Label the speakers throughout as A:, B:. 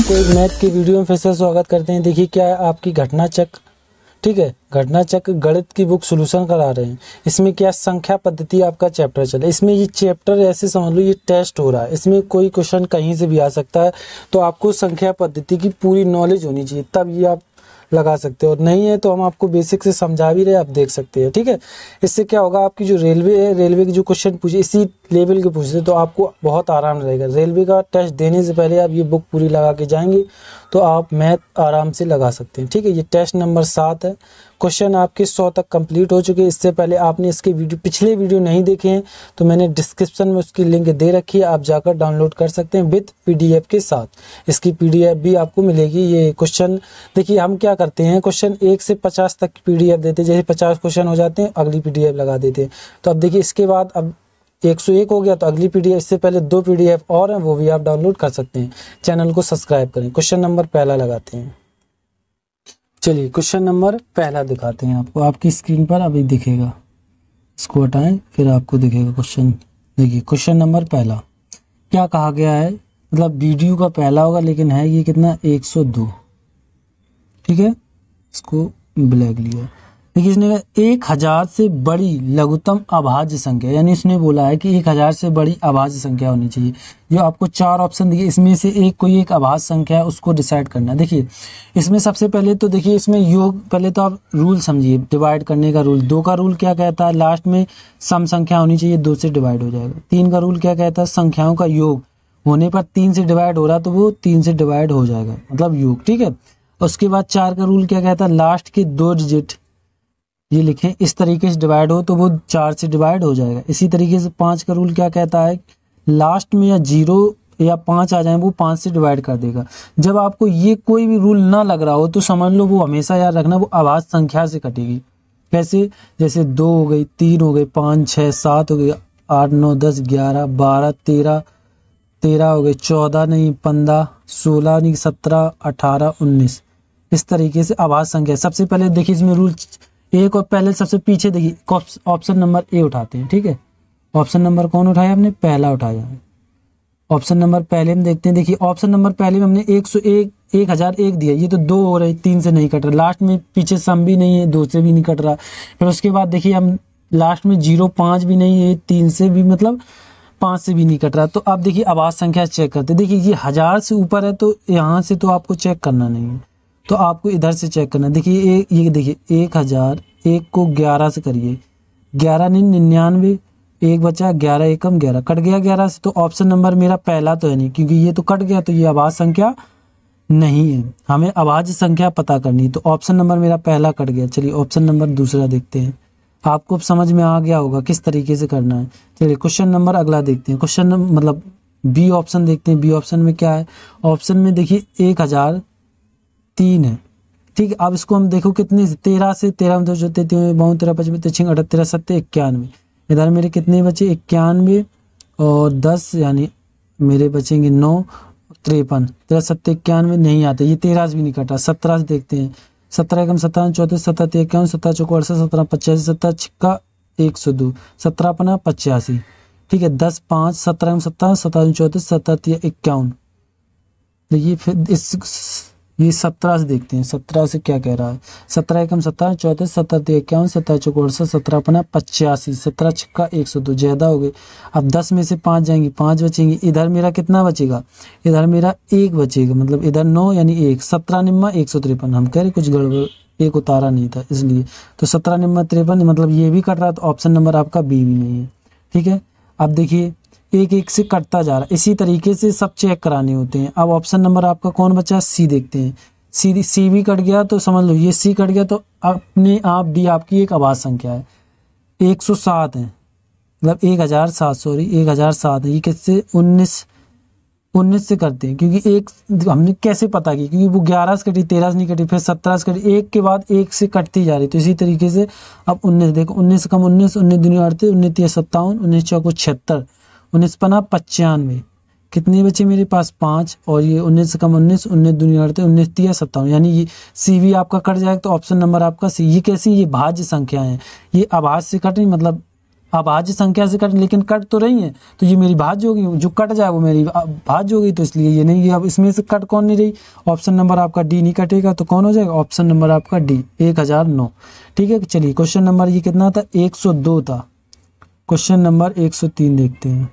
A: आपको एक मैथ की वीडियो में फिर से स्वागत करते हैं। देखिए क्या है आपकी घटना चक्र, ठीक है, घटना चक्र गणित की बुक सॉल्यूशन करा रहे हैं। इसमें क्या संख्या पद्धति आपका चैप्टर चले। इसमें ये चैप्टर ऐसे समझ लो ये टेस्ट हो रहा है, इसमें कोई क्वेश्चन कहीं से भी आ सकता है। तो आपको संख्या पद्धति की पूरी नॉलेज होनी चाहिए, तब ये आप लगा सकते हो। और नहीं है तो हम आपको बेसिक से समझा भी रहे, आप देख सकते हैं, ठीक है। इससे क्या होगा, आपकी जो रेलवे है, रेलवे के जो क्वेश्चन पूछे इसी लेवल के पूछते तो आपको बहुत आराम रहेगा। रेलवे का टेस्ट देने से पहले आप ये बुक पूरी लगा के जाएंगे तो आप मैथ आराम से लगा सकते हैं, ठीक है। ये टेस्ट नंबर 7 है। क्वेश्चन आपके 100 तक कंप्लीट हो चुके हैं। इससे पहले आपने इसके पिछले वीडियो नहीं देखे हैं तो मैंने डिस्क्रिप्शन में उसकी लिंक दे रखी है, आप जाकर डाउनलोड कर सकते हैं विद पीडीएफ के साथ। इसकी पीडीएफ भी आपको मिलेगी। ये क्वेश्चन देखिए हम क्या करते हैं, क्वेश्चन 1 से 50 तक पीडीएफ देते हैं। जैसे 50 क्वेश्चन हो जाते हैं अगली पीडीएफ लगा देते हैं। तो अब देखिए इसके बाद अब 101 हो गया तो अगली पीडीएफ, इससे पहले 2 पीडीएफ और हैं वो भी आप डाउनलोड कर सकते हैं। चैनल को सब्सक्राइब करें। क्वेश्चन नंबर पहला लगाते हैं। चलिए क्वेश्चन नंबर पहला दिखाते हैं आपको, आपकी स्क्रीन पर अभी दिखेगा। इसको हटाएं फिर आपको दिखेगा क्वेश्चन। देखिए क्वेश्चन नंबर पहला क्या कहा गया है, मतलब वीडियो का पहला होगा लेकिन है ये कितना 102, ठीक है। इसको ब्लैक लिया। देखिए इसने कहा 1000 से बड़ी लघुत्तम अभाज्य संख्या, यानी इसने बोला है कि 1000 से बड़ी अभाज्य संख्या होनी चाहिए। जो आपको 4 ऑप्शन दिए इसमें से कोई एक अभाज्य संख्या है उसको डिसाइड करना है। देखिए इसमें सबसे पहले तो देखिए इसमें योग, पहले तो आप रूल समझिए डिवाइड करने का रूल। 2 का रूल क्या कहता है, लास्ट में सम संख्या होनी चाहिए, 2 से डिवाइड हो जाएगा। 3 का रूल क्या कहता है, संख्याओं का योग होने पर 3 से डिवाइड हो रहा तो वो 3 से डिवाइड हो जाएगा, मतलब योग, ठीक है। उसके बाद 4 का रूल क्या कहता है, लास्ट के 2 डिजिट ये लिखें इस तरीके से डिवाइड हो तो वो 4 से डिवाइड हो जाएगा। इसी तरीके से 5 का रूल क्या कहता है, लास्ट में या 0 या 5 आ जाए वो 5 से डिवाइड कर देगा। जब आपको ये कोई भी रूल ना लग रहा हो तो समझ लो वो हमेशा याद रखना वो अभाज्य संख्या से कटेगी। कैसे, जैसे 2 हो गई, 3 हो गई, 5, 6, 7 हो गई, 8, 9, 10, 11, 12, 13 हो गई, 14 नहीं, 15, 16 नहीं, 17, 18, 19। इस तरीके से अभाज्य संख्या। सबसे पहले देखिए इसमें रूल एक और पहले सबसे पीछे देखिए ऑप्शन नंबर ए उठाते हैं, ठीक है। ऑप्शन नंबर कौन उठाया हमने, पहला उठाया है। ऑप्शन नंबर पहले हम देखते हैं। देखिए ऑप्शन नंबर पहले में हमने 101 1001 दिया, ये तो 2 हो रही, 3 से नहीं कट रहा। लास्ट में पीछे सम भी नहीं है, 2 से भी नहीं कट रहा। फिर उसके बाद देखिए हम लास्ट में 0, 5 भी नहीं है, 3 से भी, मतलब 5 से भी नहीं कट रहा। तो आप देखिए अभाज्य संख्या चेक करते, देखिए ये 1000 से ऊपर है तो यहाँ से तो आपको चेक करना नहीं है, तो आपको इधर से चेक करना। देखिए ये देखिए 1000, 1 को 11 से करिए, 11 नहीं 99, 1 बचा, 11 एकम 11, कट गया 11 से। तो ऑप्शन नंबर मेरा पहला तो है नहीं, क्योंकि ये तो कट गया तो ये अभाज्य संख्या नहीं है। हमें अभाज्य संख्या पता करनी है, तो ऑप्शन नंबर मेरा पहला कट गया। चलिए ऑप्शन नंबर दूसरा देखते हैं, आपको अब समझ में आ गया होगा किस तरीके से करना है। चलिए क्वेश्चन नंबर अगला देखते हैं। क्वेश्चन मतलब बी ऑप्शन देखते हैं। बी ऑप्शन में क्या है, ऑप्शन में देखिए 1003 है, ठीक है। अब इसको हम देखो कितने 13 से 13 में जो 13 55 38 70 91, इधर मेरे कितने बचे 91 और 10, यानी मेरे बचेंगे 9, 53, 13 7 91 नहीं आते, ये 13 से भी नहीं कटा। 17 से देखते हैं, 17 एकम 17 34 17 51 17 चौको 68 17 85 17 छिक्का 102 17 अपना 85, ठीक है। 10 5 17 एकम 17 17 34 17 51। देखिए फिर ये 17 से देखते हैं, 17 से क्या कह रहा है, 17 एकम 17 34 17 51 17 चौको 68 17 अपना 85 17 छिक्का 102, ज्यादा हो गए। अब 10 में से 5 जाएंगे, 5 बचेंगे। इधर मेरा कितना बचेगा, इधर मेरा 1 बचेगा, मतलब इधर 9 यानी 1, 17 निम्मा 153। हम कह रहे कुछ गड़बड़, 1 उतारा नहीं था इसलिए, तो 17 निम्मा 53, मतलब ये भी कट रहा, तो ऑप्शन नंबर आपका बी भी नहीं है, ठीक है। अब देखिए 1 से कटता जा रहा है, इसी तरीके से सब चेक कराने होते हैं। अब ऑप्शन नंबर आपका कौन बचा, सी देखते हैं। सी भी कट गया तो समझ लो ये सी कट गया, तो अपने आप डी आपकी एक अभाज्य संख्या है। 107 है, मतलब 1007, सॉरी 1007 है। ये किससे 19 से करते हैं, क्योंकि एक हमने कैसे पता की, क्योंकि वो 11 से कटी, 13 से नहीं कटी, फिर 17 से कटी, एक के बाद 1 से कटती जा रही। तो इसी तरीके से अब 19 देखो, 19 कम 19, 19 दूनी 38, 19 तीय 57, 19 चौको 76, 19 पना 95, कितने बचे मेरे पास 5, और ये 19 से कम 19, 19 दूनी 38, 19 तीय 57, यानी ये सी भी आपका कट जाएगा। तो ऑप्शन नंबर आपका सी। ये कैसी, ये भाज्य संख्या है, ये अभाज्य से कट नहीं, मतलब अभाज्य संख्या से कट, लेकिन कट तो रही है, तो ये मेरी भाज्य होगी, जो कट जाए वो मेरी भाज्य होगी, तो इसलिए ये नहीं है। अब इसमें से कट कौन नहीं रही, ऑप्शन नंबर आपका डी नहीं कटेगा, तो कौन हो जाएगा, ऑप्शन नंबर आपका डी 1009। ठीक है, चलिए क्वेश्चन नंबर ये कितना था, 102 था। क्वेश्चन नंबर 103 देखते हैं।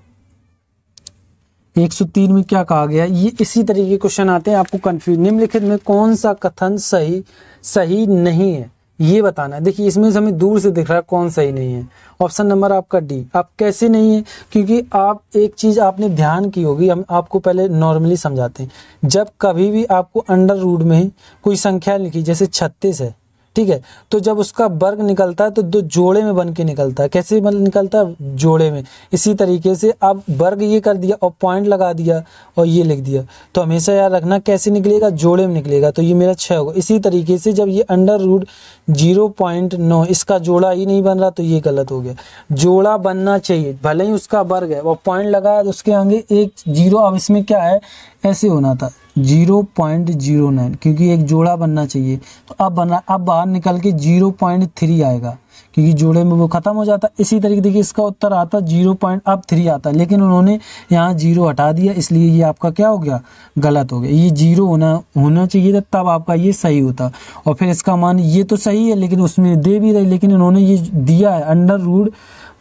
A: 103 में क्या कहा गया, ये इसी तरीके के क्वेश्चन आते हैं, आपको कंफ्यूज, निम्नलिखित में कौन सा कथन सही नहीं है ये बताना है। देखिए इसमें से हमें दूर से दिख रहा है कौन सही नहीं है, ऑप्शन नंबर आपका डी। आप कैसे नहीं है, क्योंकि आप एक चीज आपने ध्यान की होगी, हम आपको पहले नॉर्मली समझाते हैं। जब कभी भी आपको अंडर रूट में कोई संख्या लिखी, जैसे 36 है, ठीक है, तो जब उसका वर्ग निकलता है तो दो जोड़े में बन के निकलता है। कैसे निकलता है, जोड़े में। इसी तरीके से अब वर्ग ये कर दिया और पॉइंट लगा दिया और ये लिख दिया, तो हमेशा याद रखना कैसे निकलेगा, जोड़े में निकलेगा, तो ये मेरा 6 होगा। इसी तरीके से जब ये अंडर रूट 0.9 इसका जोड़ा ही नहीं बन रहा, तो ये गलत हो गया। जोड़ा बनना चाहिए, भले ही उसका वर्ग है और पॉइंट लगाया तो उसके आगे एक जीरो, अब इसमें क्या है, ऐसे होना था 0.09, क्योंकि एक जोड़ा बनना चाहिए, तो अब बाहर निकल के 0.3 आएगा, क्योंकि जोड़े में वो खत्म हो जाता। इसी तरीके देखिए इसका उत्तर आता 0.3 आता, लेकिन उन्होंने यहाँ 0 हटा दिया, इसलिए ये आपका क्या हो गया, गलत हो गया। ये 0 होना चाहिए था, तब आपका ये सही होता। और फिर इसका मान ये तो सही है, लेकिन उसमें दे भी रही, लेकिन इन्होंने ये दिया है अंडर रूट,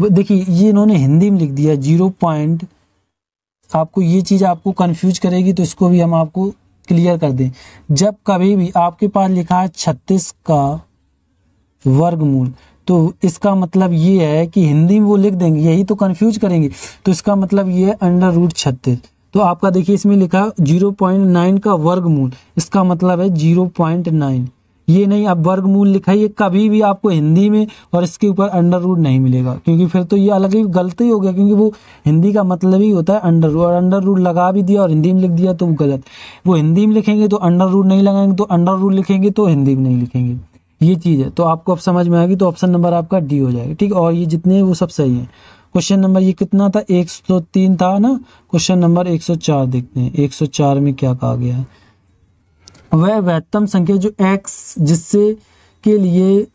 A: देखिए ये इन्होंने हिंदी में लिख दिया 0. आपको ये चीज आपको कंफ्यूज करेगी, तो इसको भी हम आपको क्लियर कर दें। जब कभी भी आपके पास लिखा है 36 का वर्गमूल, तो इसका मतलब ये है कि हिंदी में वो लिख देंगे, यही तो कंफ्यूज करेंगे, तो इसका मतलब ये है अंडर रूट 36। तो आपका देखिए इसमें लिखा 0.9 का वर्गमूल, इसका मतलब है 0.9, ये नहीं। अब वर्गमूल लिखा है, ये कभी भी आपको हिंदी में और इसके ऊपर अंडर रूट नहीं मिलेगा, क्योंकि फिर तो ये अलग ही गलती हो गया, क्योंकि वो हिंदी का मतलब ही होता है अंडर रूट, और अंडर रूट लगा भी दिया और हिंदी में लिख दिया तो वो गलत। वो हिंदी में लिखेंगे तो अंडर रूट नहीं लगाएंगे, तो अंडर रूट लिखेंगे तो हिंदी में नहीं लिखेंगे, ये चीज़ है। तो आपको अब समझ में आएगी, तो ऑप्शन नंबर आपका डी हो जाएगा। ठीक, और ये जितने हैं वो सब सही है। क्वेश्चन नंबर ये कितना था, 103 था ना। क्वेश्चन नंबर 104 देखते हैं। 104 में क्या कहा गया है, वह महत्तम संख्या जो x जिससे के लिए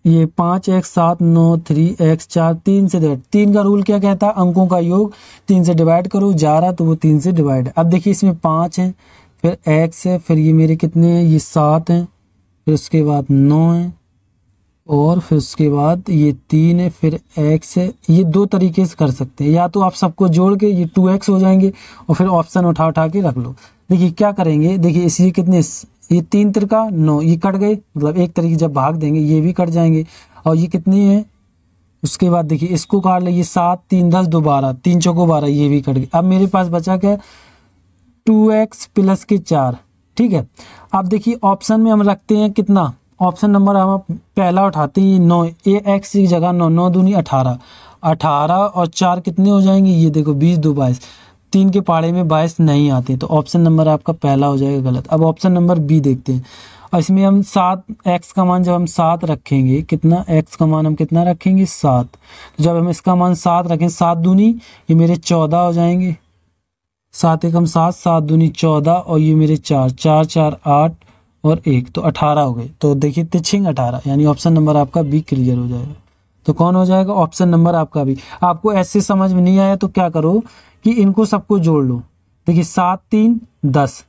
A: ये 5x 7 9 3x 4 3 से डिवाइड, 3 का रूल क्या कहता है, अंकों का योग 3 से डिवाइड करो, जा रहा तो वो 3 से डिवाइड है। अब देखिए इसमें 5 है, फिर x है, फिर ये मेरे कितने हैं, ये 7 हैं, फिर उसके बाद 9 है, और फिर उसके बाद ये 3 है, फिर x है। ये दो तरीके से कर सकते हैं, या तो आप सबको जोड़ के ये 2x हो जाएंगे, और फिर ऑप्शन उठा के रख लो। देखिए क्या करेंगे, देखिए इसी कितने, ये 3 तिरका 9, ये कट गए, मतलब एक तरीके जब भाग देंगे ये भी कट जाएंगे, और ये कितनी है, उसके बाद देखिए इसको काट ले, ये 7 3 10 2 12, 3 चौको 12, ये भी कट गए। अब मेरे पास बचा क्या, 2x प्लस के 4। ठीक है, अब देखिए ऑप्शन में हम रखते हैं कितना, ऑप्शन नंबर हम पहला उठाते हैं 9, ये x की जगह 9, 9 दूनी 18, 18 और 4 कितने हो जाएंगे, ये देखो 20 2 22, 3 के पाड़े में 22 नहीं आते, तो ऑप्शन नंबर आपका पहला हो जाएगा गलत। अब ऑप्शन नंबर बी देखते हैं, और इसमें हम 7 x का मान जब हम 7 रखेंगे, कितना x का मान हम कितना रखेंगे 7, तो जब हम इसका मान 7 रखें, 7 दूनी ये मेरे 14 हो जाएंगे, 7 एकम 7, 7 दूनी 14, और ये मेरे 4 4 4 8 और 1, तो 18 हो गए। तो देखिए तिछिंग 18, यानी ऑप्शन नंबर आपका बी क्लियर हो जाएगा। तो कौन हो जाएगा, ऑप्शन नंबर आपका बी। आपको ऐसे समझ में नहीं आया तो क्या करो कि इनको सबको जोड़ लो। देखिए 7 3 10,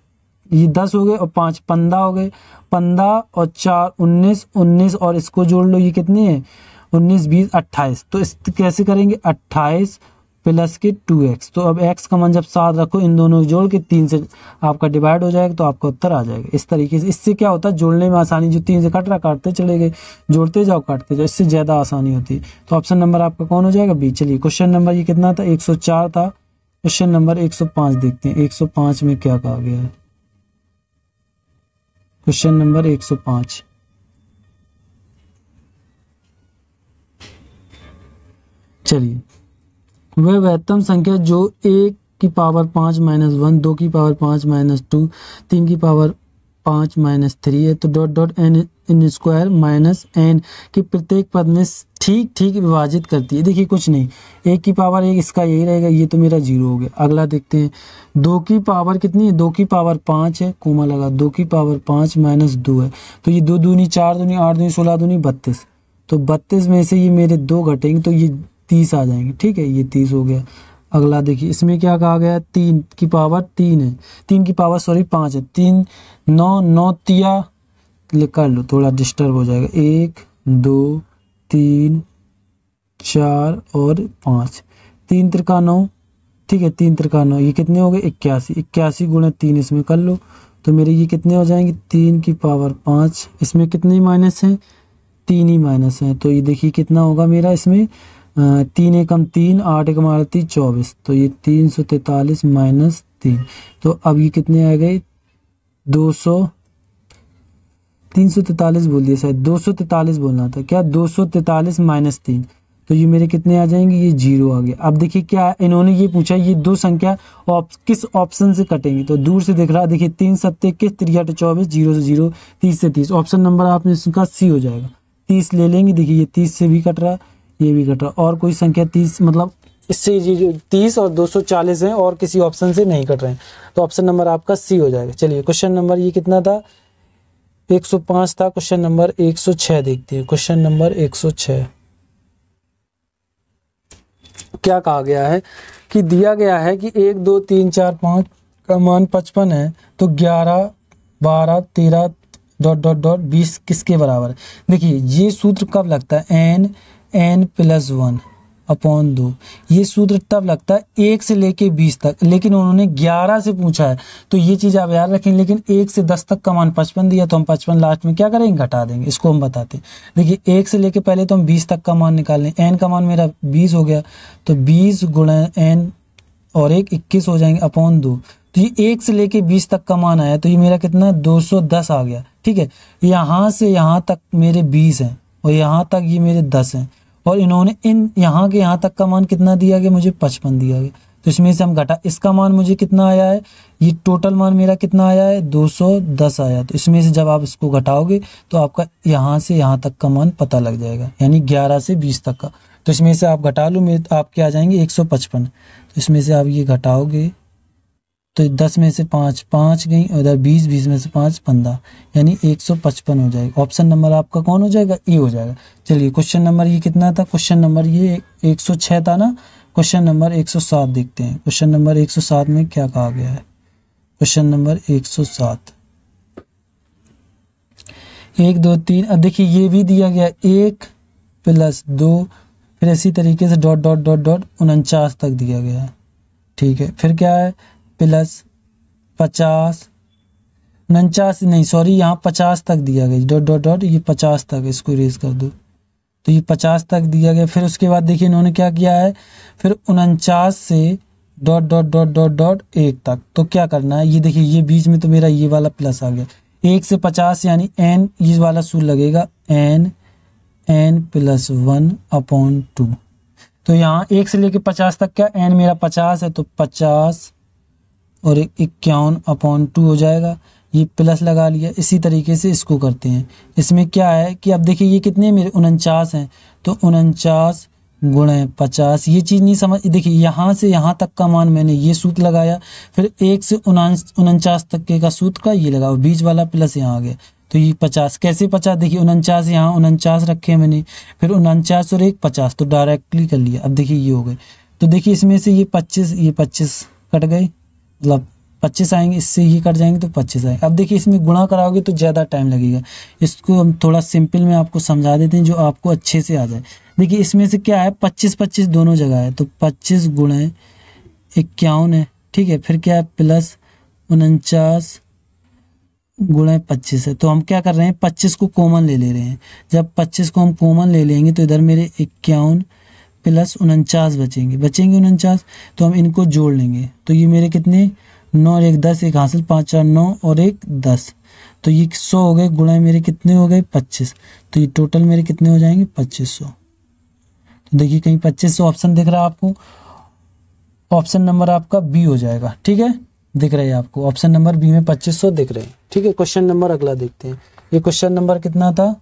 A: ये 10 हो गए, और 5 15 हो गए, 15 और 4 19, 19 और इसको जोड़ लो, ये कितने हैं 19 20 28। तो इस कैसे करेंगे, 28 प्लस के 2x। तो अब x का मान जब 7 रखो, इन दोनों को जोड़ के 3 से आपका डिवाइड हो जाएगा, तो आपका उत्तर आ जाएगा। इस तरीके से, इससे क्या होता है जोड़ने में आसानी, जो 3 से कट रहा काटते चले गए, जोड़ते जाओ काटते जाओ, इससे ज़्यादा आसानी होती है। तो ऑप्शन नंबर आपका कौन हो जाएगा, बी। चलिए क्वेश्चन नंबर ये कितना था, 104 था। क्वेश्चन नंबर 105 देखते हैं। 105 में क्या कहा गया है, क्वेश्चन नंबर 105, चलिए, वह महत्तम संख्या जो 1 की पावर 5 माइनस 1, 2 की पावर 5 माइनस 2, 3 की पावर 5 माइनस 3 है, तो dot dot n in square minus n की प्रत्येक पद में ठीक ठीक विभाजित करती है। देखिए कुछ नहीं, 1 की पावर 1 इसका यही रहेगा, ये तो मेरा 0 हो गया। अगला देखते हैं, 2 की पावर कितनी है, 2 की पावर 5 है, कोमा लगा, 2 की पावर 5 माइनस 2 है, तो ये 2 दूनी 4 दूनी 8 दूनी 16 दूनी 32, तो 32 में से ये मेरे 2 घटेंगे, तो ये 30 आ जाएंगे। ठीक है, ये 30 हो गया। अगला देखिए, इसमें क्या कहा गया है, 3 की पावर 3 है, 3 की पावर सॉरी 5 है, 3 9 9 तिया कर लो, थोड़ा डिस्टर्ब हो जाएगा, 1 2 3 4 और 5, 3 त्रिका 9। ठीक है, 3 त्रिका 9, ये कितने हो गए 81, 81 गुणे 3 इसमें कर लो, तो मेरे ये कितने हो जाएंगे 3 की पावर 5। इसमें कितने माइनस हैं, 3 ही माइनस हैं, तो ये देखिए कितना होगा मेरा इसमें 3 एकम 3, 8 एकम 38 24, तो ये 343 माइनस 3। तो अब ये कितने आ गए 343 बोल दिया शायद, 243 बोलना था क्या, 243 माइनस 3, तो ये मेरे कितने आ जाएंगे, ये 0 आ गया। अब देखिए क्या इन्होंने ये पूछा, ये दो संख्या किस ऑप्शन से कटेंगी, तो दूर से दिख रहा है, देखिए 3 सत्ते 21, 3 8 24, 0 से 0, 30 से 30, ऑप्शन नंबर आपने इसका सी हो जाएगा। 30 ले लेंगे, देखिए ये 30 से भी कट रहा है, ये भी कट रहा है, और कोई संख्या 30 मतलब इससे ये जो 30 और 240 हैं और किसी ऑप्शन से नहीं कट रहे हैं, तो ऑप्शन नंबर आपका सी हो जाएगा। चलिए क्वेश्चन नंबर ये कितना था, 105 था। क्वेश्चन नंबर 106 देखते हैं। क्वेश्चन नंबर 106 क्या कहा गया है कि दिया गया है कि 1 2 3 4 5 का मान 55 है, तो 11 12 13 डॉट डॉट डॉट 20 किसके बराबर है। देखिए ये सूत्र कब लगता है, n प्लस 1 अपॉन 2, ये सूत्र तब लगता है 1 से लेके 20 तक, लेकिन उन्होंने 11 से पूछा है, तो ये चीज़ आप याद रखें। लेकिन 1 से 10 तक का मान 55 दिया, तो हम 55 लास्ट में क्या करेंगे, घटा देंगे, इसको हम बताते हैं। देखिए 1 से लेके पहले तो हम 20 तक का मान निकाल लें, n का मान मेरा 20 हो गया, तो 20 गुणा n और 1 21 हो जाएंगे अपॉन 2, तो ये 1 से लेके 20 तक का मान आया, तो ये मेरा कितना 210 आ गया। ठीक है, यहाँ से यहाँ तक मेरे 20 हैं और यहाँ तक ये मेरे 10 हैं, और इन्होंने इन यहाँ के यहाँ तक का मान कितना दिया गया, मुझे 55 दिया गया, तो इसमें से हम घटा, इसका मान मुझे कितना आया है, ये टोटल मान मेरा कितना आया है 210 आया, तो इसमें से जब आप इसको घटाओगे तो आपका यहाँ से यहाँ तक का मान पता लग जाएगा, यानी 11 से 20 तक का। तो इसमें से आप घटा लो, मेरे आपके आ जाएंगे 155, तो इसमें से आप ये घटाओगे तो 10 में से 5 5 गई, उधर 20 20 में से 5 15, यानी 155 हो जाएगा। ऑप्शन नंबर आपका कौन हो जाएगा, ए हो जाएगा। चलिए क्वेश्चन नंबर ये कितना था, क्वेश्चन नंबर ये 106 था ना। क्वेश्चन नंबर 107 देखते हैं। क्वेश्चन नंबर 107 में क्या कहा गया है, क्वेश्चन नंबर 107 1 2 3, अब देखिए ये भी दिया गया 1 प्लस 2, फिर इसी तरीके से डॉट डॉट डॉट डॉट 49 तक दिया गया है। ठीक है, फिर क्या है प्लस 50 49 नहीं सॉरी यहाँ 50 तक दिया गया, डॉट डॉट डॉट ये 50 तक, इसको इरेज कर दो, तो ये 50 तक दिया गया। फिर उसके बाद देखिए इन्होंने क्या किया है, फिर 49 से dot dot dot dot dot 1 तक, तो क्या करना है, ये देखिए ये बीच में तो मेरा ये वाला प्लस आ गया, 1 से 50 यानी n ये वाला सूत्र लगेगा n प्लस 1 अपॉन 2, तो यहाँ 1 से लेके 50 तक क्या n मेरा 50 है, तो 50 और 51 अपॉन 2 हो जाएगा, ये प्लस लगा लिया। इसी तरीके से इसको करते हैं, इसमें क्या है कि अब देखिए ये कितने मेरे 49 हैं, तो 49 गुणे 50, ये चीज़ नहीं समझ, देखिए यहाँ से यहाँ तक का मान मैंने ये सूत्र लगाया, फिर 1 से 49 तक के का सूत्र का ये लगा, बीच वाला प्लस यहाँ आ गया, तो ये 50 कैसे 50, देखिए 49 यहाँ 49 रखे हैं मैंने, फिर 49 और 1 50, तो डायरेक्टली कर लिया। अब देखिए ये हो गए, तो देखिए इसमें से ये 25 कट गए, मतलब 25 आएंगे, इससे ये कट जाएंगे तो 25 आएंगे। अब देखिए इसमें गुणा कराओगे तो ज़्यादा टाइम लगेगा, इसको हम थोड़ा सिंपल में आपको समझा देते हैं जो आपको अच्छे से आ जाए। देखिए इसमें से क्या है 25 25 दोनों जगह है, तो 25 गुणे 51 है। ठीक है, फिर क्या है प्लस 49 गुणे 25 है, तो हम क्या कर रहे हैं 25 को कॉमन ले ले रहे हैं। जब 25 को हम कॉमन ले लेंगे तो इधर मेरे 51 प्लस 49 बचेंगे 49, तो हम इनको जोड़ लेंगे, तो ये मेरे कितने 9 और 1 10, एक हासिल 5 4 9 और 1 10, तो ये 100 हो गए, गुणा मेरे कितने हो गए 25, तो ये टोटल मेरे कितने हो जाएंगे 2500। तो देखिए कहीं 2500 ऑप्शन दिख रहा है आपको, ऑप्शन नंबर आपका बी हो जाएगा। ठीक है, दिख रहा है आपको ऑप्शन नंबर बी में 2500 दिख रहे हैं। ठीक है, क्वेश्चन नंबर अगला देखते हैं। ये क्वेश्चन नंबर कितना था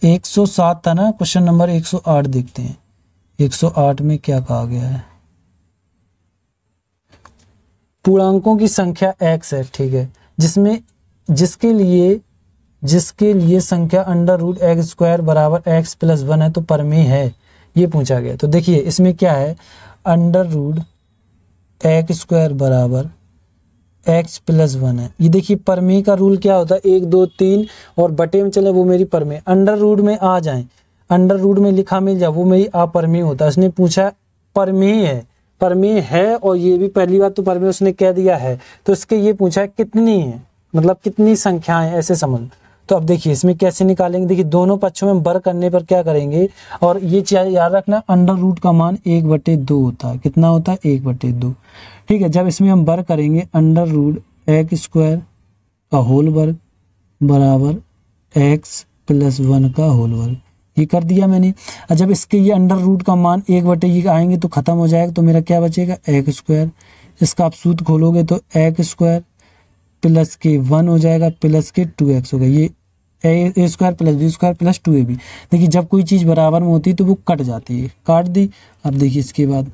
A: 107 था ना, क्वेश्चन नंबर 108 देखते हैं। 108 में क्या कहा गया है, पूर्णांकों की संख्या x है। ठीक है, जिसके लिए संख्या अंडर रूट x² बराबर x प्लस 1 है, तो परमेय है। ये पूछा गया। तो देखिए इसमें क्या है, अंडर रूट एक्स स्क्वायर बराबर एक्स प्लस 1 है। ये देखिए परमेय का रूल क्या होता है, 1 2 3 और बटे में चले वो मेरी परमेय, अंडर रूट में आ जाए, अंडर रूट में लिखा मिल जाए वो मेरी अपरमेय होता है। उसने पूछा परमेय है, परमेय है, और ये भी पहली बात तो परमेय उसने कह दिया है, तो इसके ये पूछा है कितनी है, मतलब कितनी संख्याएं, ऐसे समझ। तो अब देखिए इसमें कैसे निकालेंगे, देखिए दोनों पक्षों में बर करने पर क्या करेंगे, और ये चीज याद रखना, अंडर रूट का मान 1/2 होता है। कितना होता है, 1/2। ठीक है, जब इसमें हम बर करेंगे अंडर रूट एक्स स्क्वायर का होल वर्ग बराबर एक्स प्लस 1 का होल वर्ग, ये कर दिया मैंने। और जब इसके ये अंडर रूट का मान 1/ये आएंगे तो खत्म हो जाएगा, तो मेरा क्या बचेगा, एक्स स्क्वायर। इसका आप सूत्र खोलोगे तो एक्स स्क्वायर प्लस के 1 हो जाएगा प्लस के 2x होगा, ये a square plus b square plus 2ab। देखिए जब कोई चीज़ बराबर में होती है तो वो कट जाती है, काट दी। अब देखिए इसके बाद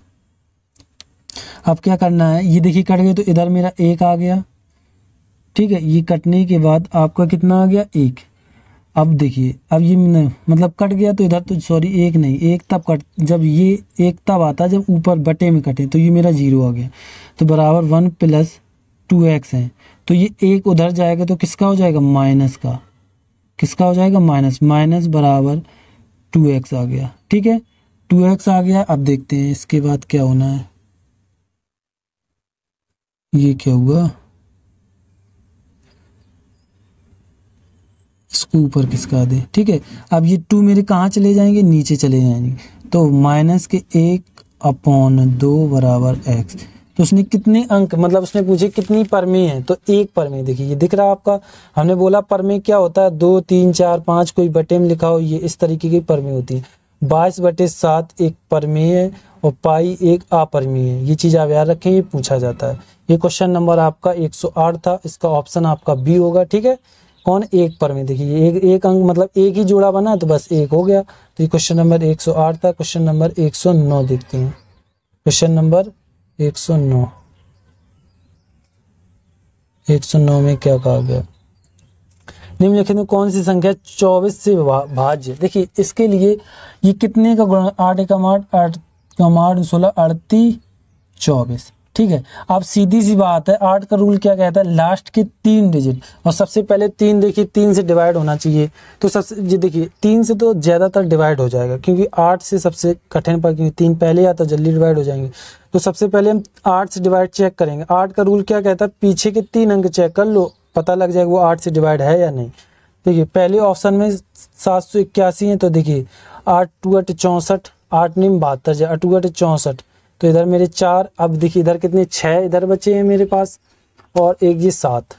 A: अब क्या करना है, ये देखिए कट गए तो इधर मेरा 1 आ गया। ठीक है, ये कटने के बाद आपका कितना आ गया, 1। अब देखिए अब ये मतलब कट गया तो इधर तो सॉरी 1 नहीं, 1 तब कट, जब ये 1 तब आता है जब ऊपर बटे में कटे, तो ये मेरा 0 आ गया, तो बराबर 1 प्लस 2x है। तो ये 1 उधर जाएगा तो किसका हो जाएगा, माइनस का, किसका हो जाएगा, माइनस, माइनस बराबर 2x आ गया। ठीक है, 2x आ गया। अब देखते हैं इसके बाद क्या होना है, ये क्या हुआ, इसको ऊपर किसका दे। ठीक है, अब ये 2 मेरे कहाँ चले जाएंगे, नीचे चले जाएंगे, तो माइनस के 1/2 बराबर x। तो उसने कितने अंक, मतलब उसने पूछे कितनी परमेय है, तो 1 परमेय। देखिए ये दिख रहा है आपका, हमने बोला परमेय क्या होता है, 2 3 4 5 कोई बटे में लिखा हो, ये इस तरीके की परमेय होती है। 22/7 एक परमेय है और पाई एक अपरमेय है, ये चीज़ आप याद रखें, ये पूछा जाता है। ये क्वेश्चन नंबर आपका 108 था, इसका ऑप्शन आपका बी होगा। ठीक है, कौन, 1 परमेय। देखिए एक अंक मतलब एक ही जोड़ा बना तो बस 1 हो गया। तो ये क्वेश्चन नंबर 108 था। क्वेश्चन नंबर 109 देखते हैं, क्वेश्चन नंबर 109, 109 में क्या कहा गया, निम्नलिखित में कौन सी संख्या 24 से भाज्य। देखिए इसके लिए ये कितने का गुणा, 8 एकम 8, 8 कम 8 16 38 24। ठीक है, अब सीधी सी बात है, 8 का रूल क्या कहता है, लास्ट के 3 डिजिट, और सबसे पहले 3, देखिए 3 से डिवाइड होना चाहिए, तो सबसे ये देखिए 3 से तो ज़्यादातर डिवाइड हो जाएगा, क्योंकि 8 से सबसे कठिन पर, क्योंकि 3 पहले आता तो जल्दी डिवाइड हो जाएंगे। तो सबसे पहले हम 8 से डिवाइड चेक करेंगे। 8 का रूल क्या कहता है, पीछे के 3 अंक चेक कर लो, पता लग जाएगा वो 8 से डिवाइड है या नहीं। देखिए पहले ऑप्शन में 781 है, तो देखिए 8 2 8 64, 8 9 72, 8 2 8 64, तो इधर मेरे 4। अब देखिए इधर कितने, 6 इधर बचे हैं मेरे पास, और एक ये 7,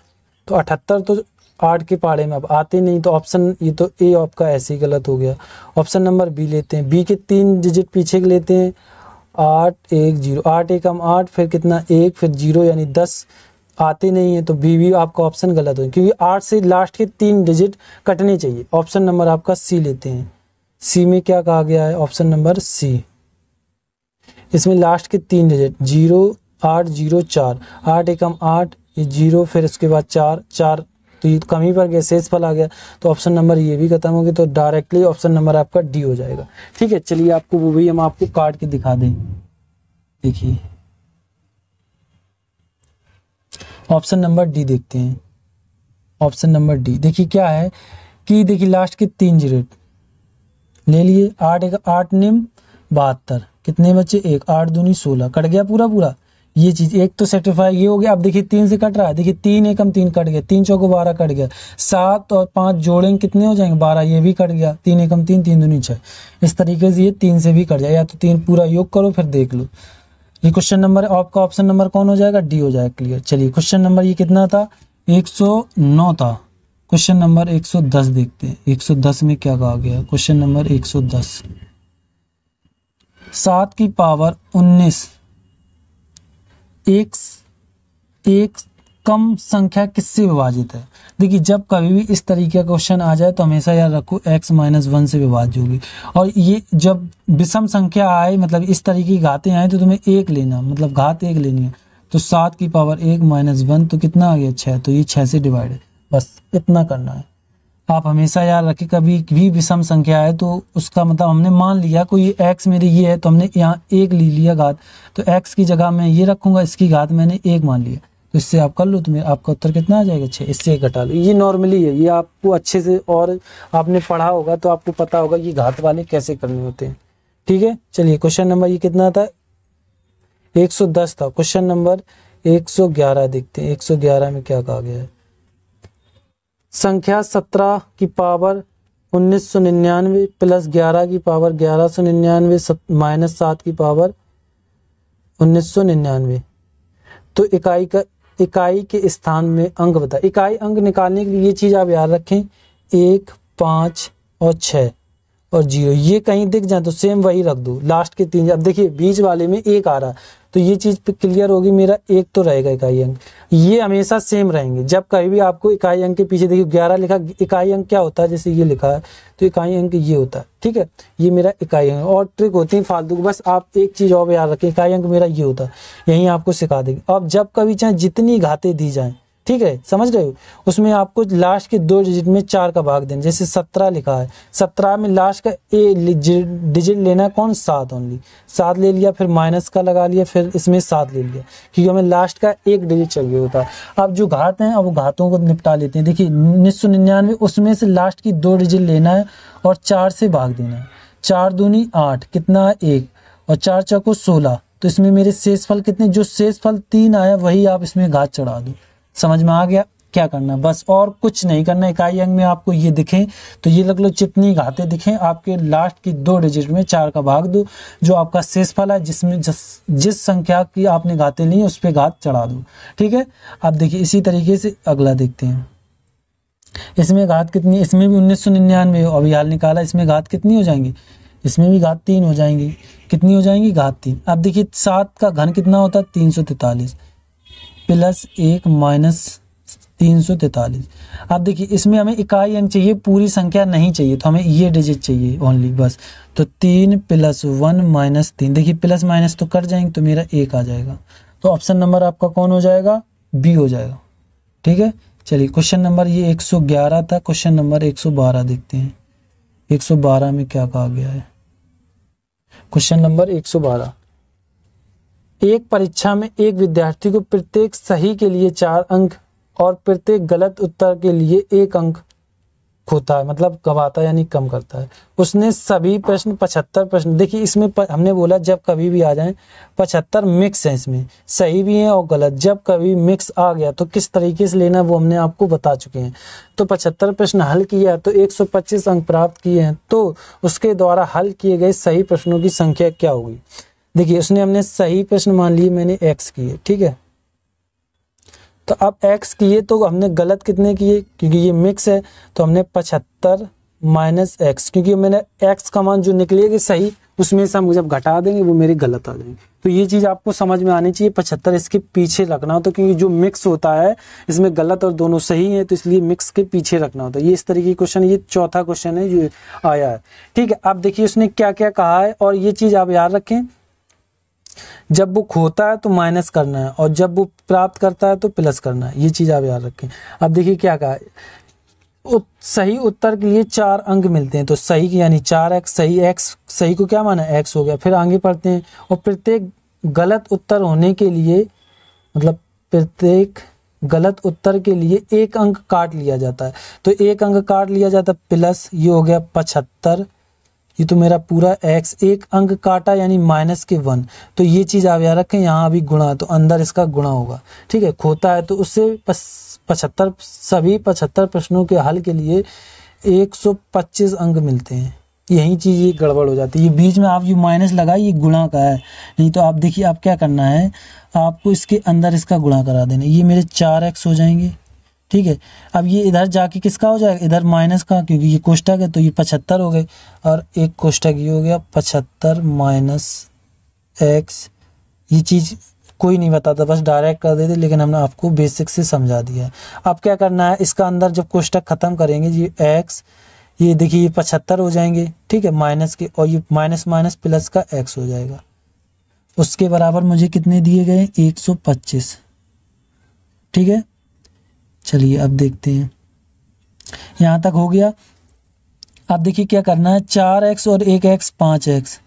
A: तो 78 तो 8 के पाड़े में अब आते नहीं, तो ऑप्शन ये तो ए आपका ऐसे ही गलत हो गया। ऑप्शन नंबर बी लेते हैं, बी के 3 डिजिट पीछे के लेते हैं, 8 1 0, 8 एकम 8, फिर कितना 1, फिर 0 यानी 10 आते नहीं है, तो बी भी आपका ऑप्शन गलत हो, क्योंकि 8 से लास्ट के 3 डिजिट कटने चाहिए। ऑप्शन नंबर आपका सी लेते हैं, सी में क्या कहा गया है, ऑप्शन नंबर सी, इसमें लास्ट के 3 डिजिट 0 8 0 4, 8 एकम 8, ये 0, फिर उसके बाद 4 4, तो ये कम ही पर गया, शेष फल आ गया, तो ऑप्शन नंबर ये भी खत्म हो गया, तो डायरेक्टली ऑप्शन नंबर आपका डी हो जाएगा। ठीक है, चलिए आपको वो भी हम आपको काट के दिखा दें। देखिए ऑप्शन नंबर डी देखते हैं, ऑप्शन नंबर डी देखिए क्या है कि देखिए लास्ट के 3 डिजिट ले लिए, 8 एक 8 निम 72, कितने बच्चे 1, 8 दूनी 16, कट गया पूरा पूरा, ये चीज एक तो सेक्टिफाई ये हो गया। अब देखिए 3 से कट रहा है, देखिए 3 एकम 3 कट गया, 3 चौको 12 कट गया, 7 और 5 जोड़ेंगे कितने हो जाएंगे 12, ये भी कट गया, 3 एकम 3 3 दूनी 6, इस तरीके से ये 3 से भी कट जाए, या तो 3 पूरा योग करो फिर देख लो। ये क्वेश्चन नंबर आपका ऑप्शन नंबर कौन हो जाएगा, डी हो जाएगा। क्लियर, चलिए क्वेश्चन नंबर ये कितना था, 109 था। क्वेश्चन नंबर 110 देखते हैं, 110 में क्या कहा गया, क्वेश्चन नंबर 110, 7 की पावर 19 एक कम संख्या किससे विभाजित है। देखिए जब कभी भी इस तरीके का क्वेश्चन आ जाए तो हमेशा याद रखो x - 1 से विभाज्य होगी, और ये जब विषम संख्या आए मतलब इस तरीके की घातें आए तो तुम्हें 1 लेना, मतलब घात 1 लेनी है। तो 7 की पावर 1 - 1 तो कितना आ गया 6, तो ये 6 से डिवाइड है, बस इतना करना है। आप हमेशा याद रखें, कभी भी विषम संख्या है तो उसका मतलब हमने मान लिया कोई x मेरी ये है तो हमने यहाँ 1 ले लिया घात, तो x की जगह मैं ये रखूंगा, इसकी घात मैंने 1 मान लिया, तो इससे आप कर लो तो आपका उत्तर कितना आ जाएगा 6, इससे घटा लो। ये नॉर्मली है, ये आपको अच्छे से और आपने पढ़ा होगा तो आपको पता होगा ये घात वाले कैसे करने होते हैं। ठीक है, चलिए क्वेश्चन नंबर ये कितना था, 110 था। क्वेश्चन नंबर 111 देखते हैं, 111 में क्या कहा गया है। संख्या 17 की पावर 1999 प्लस 11 की पावर 1199 माइनस 7 की पावर 1999, तो इकाई के स्थान में अंक बता। इकाई अंक निकालने के लिए ये चीज आप याद रखें, 1, 5 और 6 और 0, ये कहीं दिख जाए तो सेम वही रख दो। लास्ट के 3, अब देखिए बीच वाले में 1 आ रहा है तो ये चीज क्लियर होगी, मेरा 1 तो रहेगा इकाई अंक, ये हमेशा सेम रहेंगे। जब कहीं भी आपको इकाई अंक के पीछे देखिए 11 लिखा, इकाई अंक क्या होता है, जैसे ये लिखा है तो इकाई अंक ये होता है। ठीक है, ये मेरा इकाई अंक, और ट्रिक होती है फालतू, बस आप एक चीज और याद रखें, इकाई अंक मेरा ये होता है, यही आपको सिखा देंगे। अब जब कभी चाहे जितनी घातें दी जाएं, ठीक है, समझ रहे हो, उसमें आपको लास्ट के 2 डिजिट में 4 का भाग देना। जैसे 17 लिखा है, 17 में लास्ट का डिजिट लेना है कौन, 7 ओनली, 7 ले लिया, फिर माइनस का लगा लिया, फिर इसमें 7 ले लिया, क्योंकि हमें लास्ट का 1 डिजिट चाहिए होता है। अब जो घात हैं, अब वो घातों को निपटा लेते हैं। देखिए 1999, उसमें से लास्ट की 2 डिजिट लेना है और 4 से भाग देना है। 4 दूनी 8, कितना 1, और 4 चौको 16, तो इसमें मेरे शेषफल कितने, जो शेषफल 3 आया वही आप इसमें घात चढ़ा दो। समझ में आ गया क्या करना, बस और कुछ नहीं करना। इकाई अंक में आपको ये दिखे तो ये लग लो, जितनी घातें दिखें आपके लास्ट की 2 डिजिट में 4 का भाग दो, जो आपका शेषफल है जिसमें जिस संख्या की आपने घातें ली उस पर घात चढ़ा दो। ठीक है, अब देखिए इसी तरीके से अगला देखते हैं। इसमें घात कितनी, इसमें भी 1999 अभी हाल निकाला, इसमें घात कितनी हो जाएंगी, इसमें भी घात 3 हो जाएंगी। कितनी हो जाएंगी, घात 3। अब देखिए 7 का घन कितना होता है, 343 प्लस 1 माइनस 343। अब देखिए इसमें हमें इकाई अंक चाहिए, पूरी संख्या नहीं चाहिए, तो हमें ये डिजिट चाहिए ओनली बस। तो 3 + 1 माइनस 3, देखिए प्लस माइनस तो कट जाएंगे तो मेरा 1 आ जाएगा। तो ऑप्शन नंबर आपका कौन हो जाएगा, बी हो जाएगा। ठीक है, चलिए क्वेश्चन नंबर ये 111 था। क्वेश्चन नंबर 112 देखते हैं, 112 में क्या कहा गया है। क्वेश्चन नंबर 112, एक परीक्षा में एक विद्यार्थी को प्रत्येक सही के लिए 4 अंक और प्रत्येक गलत उत्तर के लिए 1 अंक खोता है, मतलब गवाता है यानी कम करता है। उसने सभी प्रश्न 75 प्रश्न, देखिए इसमें हमने बोला जब कभी भी आ जाए 75 मिक्स है, इसमें सही भी है और गलत, जब कभी मिक्स आ गया तो किस तरीके से लेना वो हमने आपको बता चुके हैं। तो 75 प्रश्न हल किया तो 125 अंक प्राप्त किए हैं, तो उसके द्वारा हल किए गए सही प्रश्नों की संख्या क्या होगी। देखिए उसने हमने सही प्रश्न मान लिए, मैंने x किए, ठीक है, तो अब x किए तो हमने गलत कितने किए, क्योंकि ये मिक्स है तो हमने 75 माइनस x, क्योंकि मैंने x का मान जो निकलेगी सही उसमें से हम जब घटा देंगे वो मेरे गलत आ जाएंगे। तो ये चीज आपको समझ में आनी चाहिए, 75 इसके पीछे रखना होता है, क्योंकि जो मिक्स होता है इसमें गलत और दोनों सही है, तो इसलिए मिक्स के पीछे रखना होता है। ये इस तरीके का क्वेश्चन, ये चौथा क्वेश्चन है जो आया है। ठीक है, अब देखिए उसने क्या क्या कहा है, और ये चीज आप याद रखें, जब वो खोता है तो माइनस करना है और जब वो प्राप्त करता है तो प्लस करना है, ये चीज आप याद रखें। अब देखिए क्या कहा है, सही उत्तर के लिए 4 अंक मिलते हैं, तो सही की यानी 4x, सही x, सही को क्या माना x हो गया। फिर आगे पढ़ते हैं, और प्रत्येक गलत उत्तर होने के लिए, मतलब प्रत्येक गलत उत्तर के लिए 1 अंक काट लिया जाता है, तो 1 अंक काट लिया जाता है प्लस, ये हो गया 75, ये तो मेरा पूरा x, 1 अंक काटा यानी माइनस के 1, तो ये चीज आप याद रखें, यहाँ अभी गुणा तो अंदर इसका गुणा होगा। ठीक है, खोता है तो उससे 75 सभी 75 प्रश्नों के हल के लिए 125 अंक मिलते हैं। यही चीज ये गड़बड़ हो जाती है, ये बीच में आप ये माइनस लगाई, ये गुणा का है, नहीं तो आप देखिए आप क्या करना है, आपको इसके अंदर इसका गुणा करा देना, ये मेरे 4x हो जाएंगे। ठीक है, अब ये इधर जाके किसका हो जाएगा, इधर माइनस का, क्योंकि ये कोष्टक है तो ये 75 हो गए, और एक कोष्टक ये हो गया 75 माइनस x। ये चीज कोई नहीं बताता, बस डायरेक्ट कर देते, लेकिन हमने आपको बेसिक से समझा दिया है। अब क्या करना है, इसका अंदर जब कोष्टक खत्म करेंगे, ये x, ये देखिए ये 75 हो जाएंगे, ठीक है, माइनस के, और ये माइनस माइनस प्लस का x हो जाएगा। उसके बराबर मुझे कितने दिए गए, 125। ठीक है, चलिए अब देखते हैं, यहाँ तक हो गया। अब देखिए क्या करना है, 4x और 1x 5x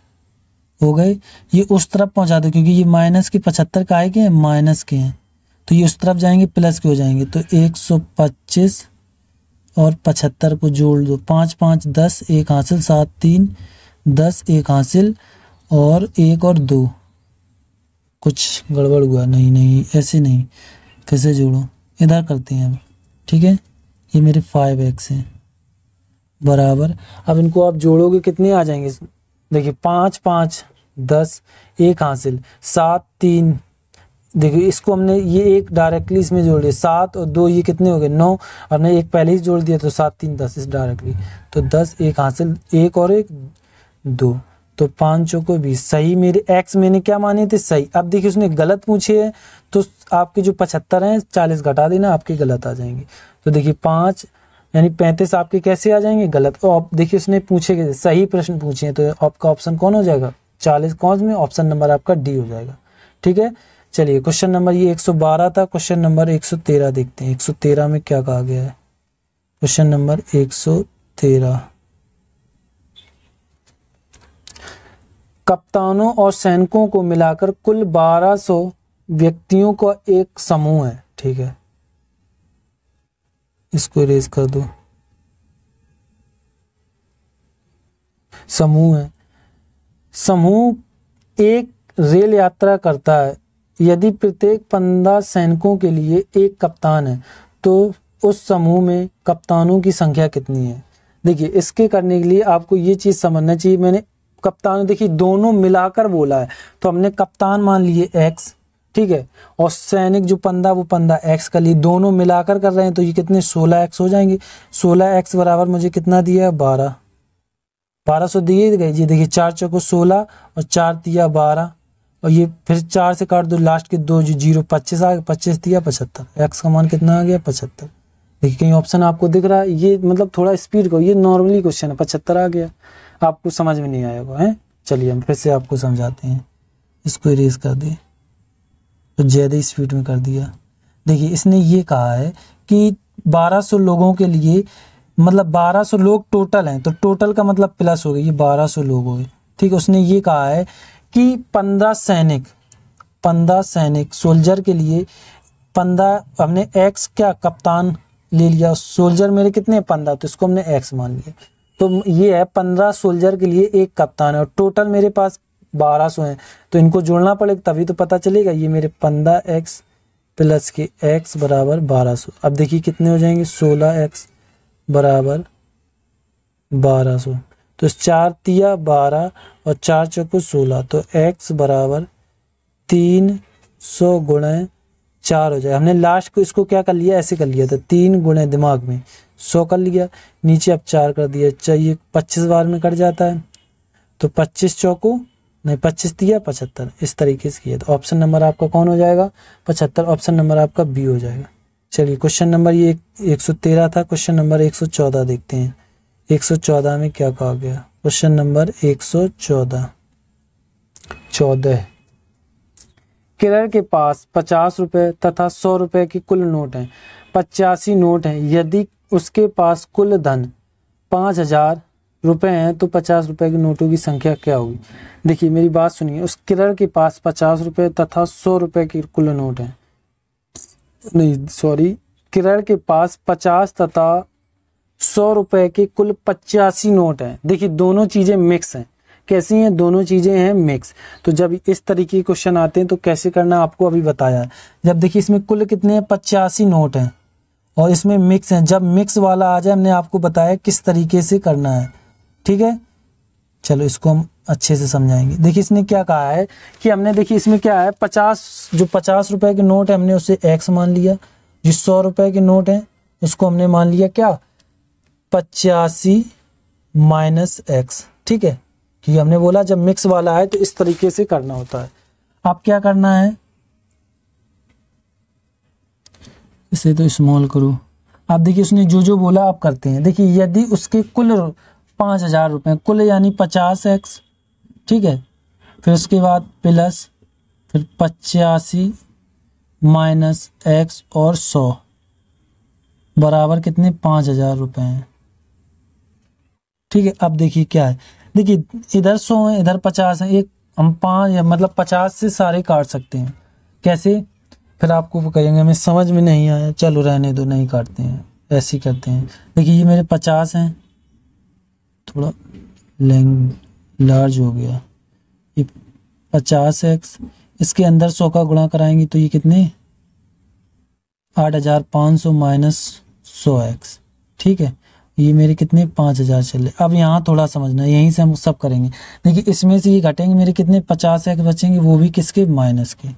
A: हो गए, ये उस तरफ पहुंचा दो क्योंकि ये माइनस के 75 काहे के हैं, माइनस के हैं, तो ये उस तरफ जाएंगे प्लस के हो जाएंगे। तो 125 और 75 को जोड़ दो, 5 5 10, 1 हासिल, 7 3 10, 1 हासिल और 1 और 2, कुछ गड़बड़ हुआ, नहीं ऐसे नहीं, फिर से जोड़ो, इधर करते हैं अब, ठीक है। ये मेरे 5x हैं बराबर, अब इनको आप जोड़ोगे कितने आ जाएंगे, देखिए 5 5 10, 1 हासिल, 7 3, देखिए इसको हमने ये एक डायरेक्टली इसमें जोड़ दिया, 7 और 2 ये कितने हो गए 9, और हमने एक पहले ही जोड़ दिया तो 7 3 10 इस डायरेक्टली, तो 10, 1 हासिल, 1 और 1 2, तो 5 चौको 20। सही मेरे x मैंने क्या माने थे, सही। अब देखिए उसने गलत पूछे है तो आपके जो 75 हैं 40 घटा देना, आपके गलत आ जाएंगे। तो देखिए 5 यानी 35 आपके कैसे आ जाएंगे, गलत। और आप देखिए उसने पूछे कैसे, सही प्रश्न पूछे हैं, तो आपका ऑप्शन कौन हो जाएगा, 40 कौन में, ऑप्शन नंबर आपका डी हो जाएगा, ठीक है। चलिए क्वेश्चन नंबर ये 112 था, क्वेश्चन नंबर 113 देखते हैं। 113 में क्या कहा गया है, क्वेश्चन नंबर 113, कप्तानों और सैनिकों को मिलाकर कुल 1200 व्यक्तियों का एक समूह है, ठीक है, इसको इरेज कर दो, समूह है, समूह एक रेल यात्रा करता है, यदि प्रत्येक 15 सैनिकों के लिए एक कप्तान है तो उस समूह में कप्तानों की संख्या कितनी है। देखिए इसके करने के लिए आपको ये चीज समझना चाहिए, मैंने कप्तान देखिए दोनों मिलाकर बोला है, तो हमने कप्तान मान लिए x, ठीक है, और सैनिक जो 15 वो 15 x का लिए, दोनों मिलाकर कर रहे हैं तो ये कितने 16x हो जाएंगे। 16x बराबर मुझे कितना दिया है 12, 1200 दिए गए जी। देखिए 4 चौको 16 और 4 दिया 12, और ये फिर 4 से काट दो, लास्ट के 2 जो 0 25 आ गया, 25 दिया 75, x का मान कितना आ गया 75। देखिए कहीं ऑप्शन आपको दिख रहा है, ये मतलब थोड़ा स्पीड को, ये नॉर्मली क्वेश्चन है, 75 आ गया, आपको समझ में नहीं आएगा है। चलिए हम फिर से आपको समझाते हैं, इसको इरेज कर दे, तो ज़्यादा स्पीड में कर दिया। देखिए इसने ये कहा है कि 1200 लोगों के लिए, मतलब 1200 लोग टोटल हैं, तो टोटल का मतलब प्लस हो गई, ये 1200 लोग हो गए, ठीक है। उसने ये कहा है कि 15 सैनिक सोल्जर के लिए 15, हमने x क्या कप्तान ले लिया, सोल्जर मेरे कितने 15, तो इसको हमने x मान लिया, तो ये है 15 सोल्जर के लिए एक कप्तान है, और टोटल मेरे पास 1200 हैं, तो इनको जोड़ना पड़ेगा तभी तो पता चलेगा। ये मेरे 15x प्लस के x बराबर 1200, अब देखिए कितने हो जाएंगे, 16x बराबर 1200, तो 4 तिया 12 और 4 चौको 16, तो x बराबर 300 गुणे 4 हो जाए। हमने लास्ट को इसको क्या कर लिया, ऐसे कर लिया था, 3 गुणे दिमाग में 100 कर लिया, नीचे अब 4 कर दिया, चाहिए 25 बार में कट जाता है, तो 25 चौको नहीं 25 दिया 75, इस तरीके से किया, तो ऑप्शन नंबर आपका कौन हो जाएगा 75, ऑप्शन नंबर आपका बी हो जाएगा। चलिए क्वेश्चन नंबर ये 113 था, क्वेश्चन नंबर 114 देखते हैं। 114 में क्या कहा गया, क्वेश्चन नंबर 114 केरल के पास 50 रुपए तथा 100 रुपए के कुल नोट हैं, 85 नोट हैं, यदि उसके पास कुल धन 5000 रुपए हैं तो 50 रुपए के नोटों की संख्या क्या होगी। देखिए मेरी बात सुनिए, उस केरल के पास 50 रुपए तथा 100 रुपए के कुल नोट हैं, नहीं सॉरी, केरल के पास 50 तथा 100 रुपए के कुल 85 नोट हैं। देखिए दोनों चीजें मिक्स हैं, कैसी हैं, दोनों चीजें हैं मिक्स। तो जब इस तरीके के क्वेश्चन आते हैं तो कैसे करना आपको अभी बताया। जब देखिए इसमें कुल कितने हैं 85 नोट हैं और इसमें मिक्स हैं, जब मिक्स वाला आ जाए हमने आपको बताया किस तरीके से करना है, ठीक है। चलो इसको हम अच्छे से समझाएंगे। देखिए इसने क्या कहा है कि हमने देखिए इसमें क्या है 50 रुपए के नोट है हमने उसे x मान लिया, जो 100 रुपए के नोट है उसको हमने मान लिया क्या 85 माइनस x, ठीक है। कि हमने बोला जब मिक्स वाला है तो इस तरीके से करना होता है। अब क्या करना है, इसे तो स्मॉल करो। आप देखिए उसने जो जो बोला आप करते हैं। देखिए यदि उसके कुल 5000 रुपये, कुल यानी 50x, ठीक है, फिर उसके बाद प्लस फिर 85 माइनस x और 100, बराबर कितने 5,000 रुपये हैं। ठीक है, अब देखिए क्या है, देखिए इधर 100 है, इधर 50 है, एक हम 5 या मतलब 50 से सारे काट सकते हैं। कैसे? फिर आपको वो कहेंगे हमें समझ में नहीं आया, चलो रहने दो, नहीं काटते हैं, ऐसे ही करते हैं। देखिए ये मेरे 50 हैं, थोड़ा लार्ज हो गया, ये 50x, इसके अंदर 100 का गुणा कराएंगे तो ये कितने 8,500 माइनस 100x। ठीक है, ये मेरे कितने 5,000 चले। अब यहाँ थोड़ा समझना, यहीं से हम सब करेंगे। देखिए इसमें से ये घटेंगे मेरे कितने 50x बचेंगे, वो भी किसके माइनस के।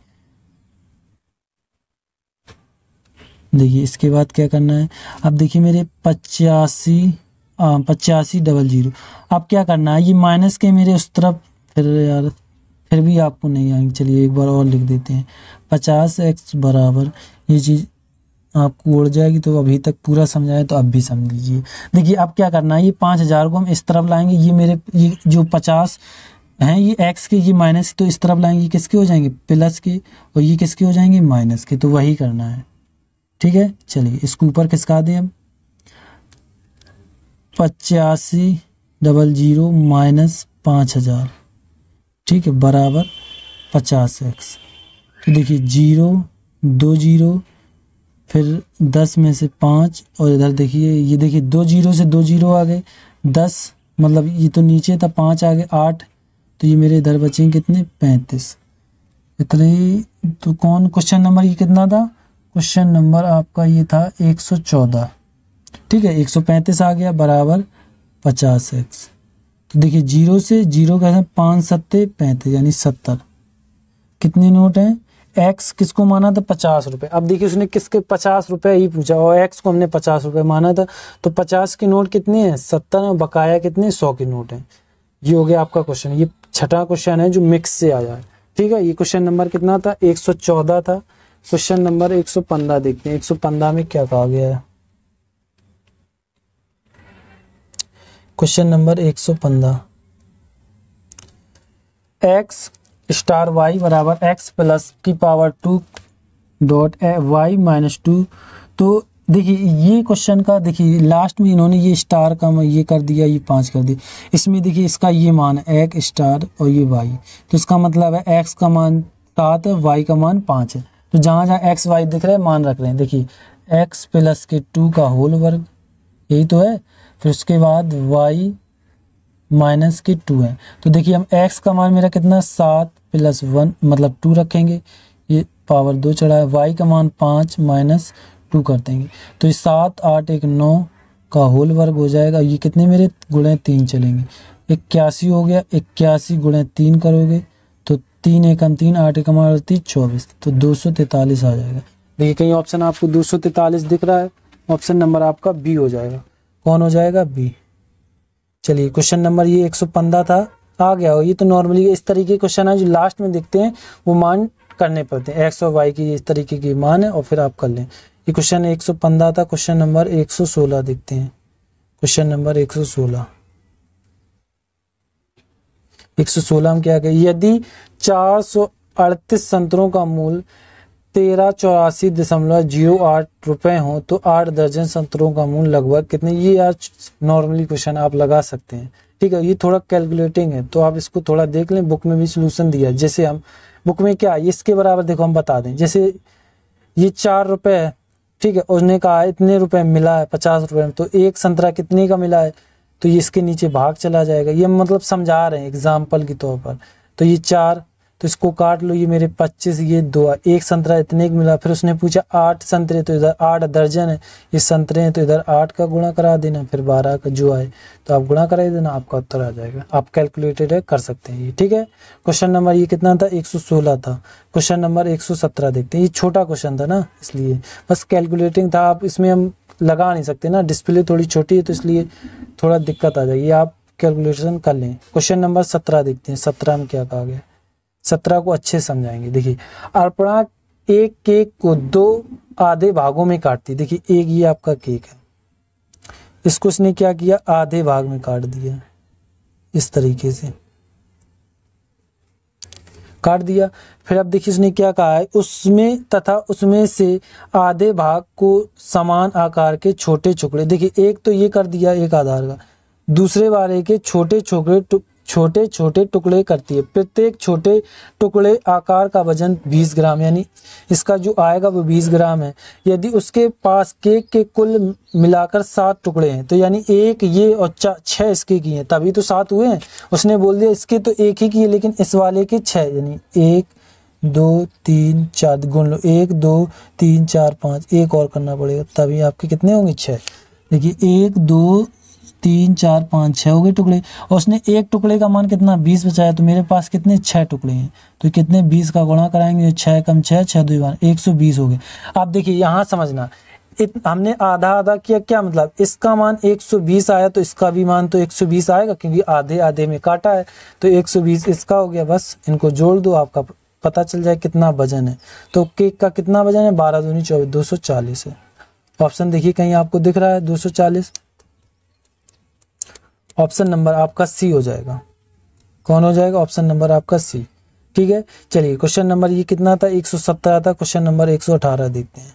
A: देखिए इसके बाद क्या करना है, अब देखिए मेरे 8500। अब क्या करना है, ये माइनस के मेरे उस तरफ, फिर यार फिर भी आपको नहीं आएंगे, चलिए एक बार और लिख देते हैं। 50x बराबर, ये चीज़ आपको उड़ जाएगी, तो अभी तक पूरा समझाया तो अब भी समझ लीजिए। देखिए अब क्या करना है, ये 5,000 को हम इस तरफ लाएंगे, ये मेरे ये जो 50 हैं ये x के, ये माइनस, तो इस तरफ लाएंगे, ये किसके हो जाएंगे प्लस के, और ये किसके हो जाएंगे माइनस के, तो वही करना है। ठीक है, चलिए इसको ऊपर खिसका दें। अब 8500 माइनस 5,000, ठीक है, बराबर 50x। तो देखिए 0 2 0, फिर 10 में से 5, और इधर देखिए ये देखिए 2 0 से 2 0 आ गए, 10 मतलब ये तो नीचे था, 5 आ गए, 8, तो ये मेरे इधर बचे कितने 35। इतने तो कौन क्वेश्चन नंबर ये कितना था, क्वेश्चन नंबर आपका ये था 114। ठीक है, 135 आ गया बराबर 50x। तो देखिए 0 से 0 कहते हैं 5 7 35 यानी 70। कितने नोट हैं, x किसको माना था 50 रुपये। अब देखिए उसने किसके 50 रुपये ही पूछा और x को हमने 50 रुपये माना था, तो 50 के नोट कितने हैं 70, और बकाया कितने 100 के नोट हैं। ये हो गया आपका क्वेश्चन। ये छठा क्वेश्चन है जो मिक्स से आया है। ठीक है, ये क्वेश्चन नंबर कितना था 114 था। क्वेश्चन नंबर 115 देखते हैं, 115 में क्या कहा गया है। Question number 115, x star y बराबर x प्लस की पावर 2 डॉट वाई माइनस 2। तो देखिए ये क्वेश्चन का, देखिए लास्ट में इन्होंने ये स्टार का ये कर दिया, ये 5 कर दिया। इसमें देखिए इसका ये मान है x स्टार और ये y, तो इसका मतलब है x का मान 7 है, y का मान 5 है। तो जहाँ जहाँ x y दिख रहे हैं मान रख रहे हैं। देखिए x प्लस के 2 का होल वर्ग, यही तो है, फिर उसके बाद y माइनस के 2 है। तो देखिए हम x का मान मेरा कितना 7 प्लस 1 मतलब 2 रखेंगे, ये पावर 2 चढ़ा है, y का मान 5 माइनस 2 कर देंगे, तो ये 7 8 1 9 का होल वर्ग हो जाएगा। ये कितने मेरे गुणे 3 चलेंगे, 81 हो गया, 81 गुणे 3 करोगे तो 3 एकम 3 8 एकम 38 24, तो 243 आ जाएगा। देखिए कहीं ऑप्शन आपको 243 दिख रहा है, ऑप्शन नंबर आपका बी हो जाएगा। कौन हो जाएगा, बी। चलिए क्वेश्चन नंबर ये 115 था, आ गया हो। ये तो नॉर्मली इस तरीके के क्वेश्चन है जो लास्ट में देखते हैं वो मान करने पड़ते हैं, एक्स और वाई की इस तरीके की मान है और फिर आप कर लें। ये क्वेश्चन 115 था। क्वेश्चन नंबर 116 देखते हैं। क्वेश्चन नंबर 116, 116 में क्या कहे, यदि 438 संतरों का मूल्य 1384.08 रुपए हो तो 8 दर्जन संतरों का मूल्य लगभग कितने। ये यार नॉर्मली क्वेश्चन आप लगा सकते हैं। ठीक है, ये थोड़ा कैलकुलेटिंग है तो आप इसको थोड़ा देख लें, बुक में भी सोल्यूशन दिया है। जैसे हम बुक में क्या है इसके बराबर देखो हम बता दें, जैसे ये 4 रुपए है, ठीक है, उसने कहा इतने रुपए मिला है 50 रुपए में, तो एक संतरा कितने का मिला है, तो ये इसके नीचे भाग चला जाएगा। ये मतलब समझा रहे हैं एग्जाम्पल के तौर पर। तो ये 4, तो इसको काट लो, ये मेरे 25, ये 2, एक संतरा इतने का मिला। फिर उसने पूछा 8 संतरे, तो इधर 8 दर्जन है, ये संतरे हैं तो इधर 8 का गुणा करा देना, फिर 12 का जो आए तो आप गुणा करा देना, आपका उत्तर आ जाएगा। आप कैलकुलेटेड है कर सकते हैं ये। ठीक है, क्वेश्चन नंबर ये कितना था 116 था। क्वेश्चन नंबर 117 देखते हैं। ये छोटा क्वेश्चन था ना, इसलिए बस कैलकुलेटिंग था। आप इसमें हम लगा नहीं सकते ना, डिस्प्ले थोड़ी छोटी है तो इसलिए थोड़ा दिक्कत आ जाएगी, आप कैलकुलेशन कर लें। क्वेश्चन नंबर 17 देखते हैं। 17 में क्या कहा गया, 17 को अच्छे समझाएंगे। देखिए अर्पणा एक केक को 2 आधे भागों में काटती। देखिए एक ये आपका केक है, इसको उसने क्या किया आधे भाग में काट दिया इस तरीके से। काट दिया। फिर अब देखिए उसने क्या कहा है, उसमें तथा उसमें से आधे भाग को समान आकार के छोटे टुकड़े, देखिए एक तो ये कर दिया एक आधार का, दूसरे वाले के छोटे छोटे टुकड़े करती है। प्रत्येक छोटे टुकड़े आकार का वजन 20 ग्राम, यानी इसका जो आएगा वो 20 ग्राम है। यदि उसके पास केक के कुल मिलाकर 7 टुकड़े हैं, तो यानी एक ये और 6 इसके की हैं, तभी तो 7 हुए हैं। उसने बोल दिया इसके तो एक ही की है, लेकिन इस वाले के 6, यानी 1 2 3 4 गुण लो, 1 2 3 4 5, एक और करना पड़ेगा तभी आपके कितने होंगे 6। देखिए 1 2 3 4 5 6 हो गए टुकड़े, और उसने एक टुकड़े का मान कितना 20 बचाया, तो मेरे पास कितने 6 टुकड़े हैं, तो कितने 20 का गुणा कराएंगे, 6 कम 6 6 2 120 हो गए। अब देखिए यहाँ समझना, हमने आधा आधा किया, क्या मतलब इसका मान 120 आया तो इसका भी मान तो 120 आएगा, क्योंकि आधे आधे में काटा है, तो 120 इसका हो गया। बस इनको जोड़ दो, आपका पता चल जाए कितना वजन है। तो केक का कितना वजन है, 12 दूनी 24, 240 है। ऑप्शन देखिए कहीं आपको दिख रहा है 240, ऑप्शन नंबर आपका सी हो जाएगा। कौन हो जाएगा, ऑप्शन नंबर आपका सी। ठीक है, चलिए क्वेश्चन नंबर ये कितना था, 117 था। क्वेश्चन नंबर 118 देखते हैं,